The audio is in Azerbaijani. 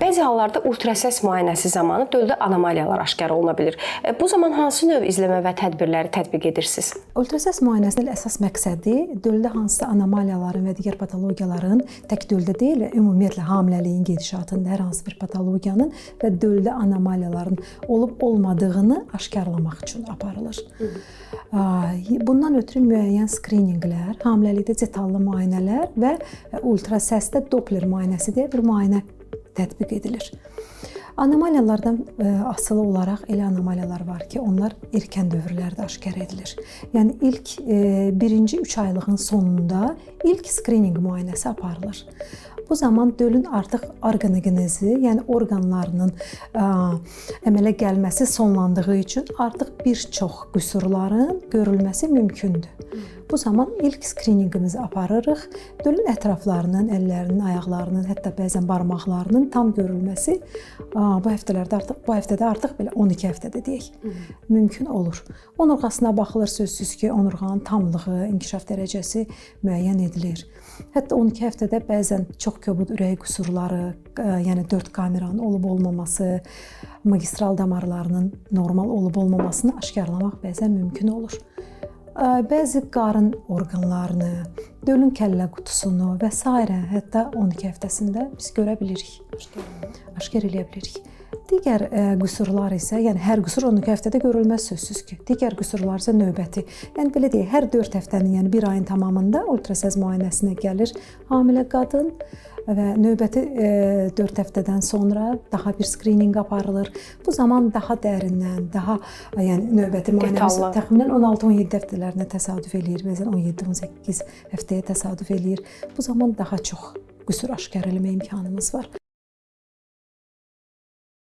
Bəzi hallarda ultrasəs müayinəsi zamanı döldə anomaliyalar aşkar oluna bilir. Bu zaman hansı növ izləmə və tədbirləri tətbiq edirsiniz? Ultrasəs müayinəsinin əsas məqsədi döldə hansısa anomaliyaların və digər patologiyaların tək döldə deyil, ümumiyyətlə hamiləliyin gedişatında hər hansı bir patologiyanın və döldə anomaliyaların olub-olmadığını aşkarlamaq üçün aparılır. Bundan ötürü müəyyən skrininqlər, hamiləlikdə detallı müayinələr və ultrasəsdə Doppler müayinəsi deyə bir müayinə tətbiq edilir. Anomaliyalardan asılı olaraq elə anomaliyalar var ki, onlar erkən dövrlərdə aşkar edilir. Yəni ilk birinci 3 aylığın sonunda ilk skrininq müayinəsi aparılır. Bu zaman dölün artıq orqanogenezi, yəni orqanlarının əmələ gəlməsi sonlandığı üçün artıq bir çox qüsurların görülməsi mümkündür. Bu zaman ilk skrininqimizi aparırıq. Dölün ətraflarının, əllərinin, ayaqlarının, hətta bəzən barmaqlarının tam görülməsi bu həftədə artıq belə 12 həftədə deyək, mümkün olur. Onurğasına baxılır, sözsüz ki, onurğanın tamlığı, inkişaf dərəcəsi müəyyən edilir. Hətta 12 həftədə bəzən çox kobud ürək qüsurları, yəni 4 kameranın olub-olmaması, magistral damarlarının normal olub-olmamasını aşkarlamaq bəzən mümkün olur. Bəzi qarın orqanlarını, dölün kəllə qutusunu və s. hətta 12 həftəsində biz görə bilirik, aşkar eləyə bilirik. Digər qüsurlar isə, yəni hər qüsur 12 həftədə görülməz sözsüz ki. Digər qüsurlar isə növbəti. Yəni belə deyək, hər 4 həftənin, yəni 1 ayın tamamında ultrasəs müayinəsinə gəlir hamilə qadın və növbəti 4 həftədən sonra daha bir skrininq aparılır. Bu zaman daha dərindən, daha yəni növbəti müayinəmiz təxminən 16-17 həftələrinə təsadüf eləyir, bəzən 17-18 həftəyə təsadüf eləyir. Bu zaman daha çox qüsur aşkar eləmə imkanımız var.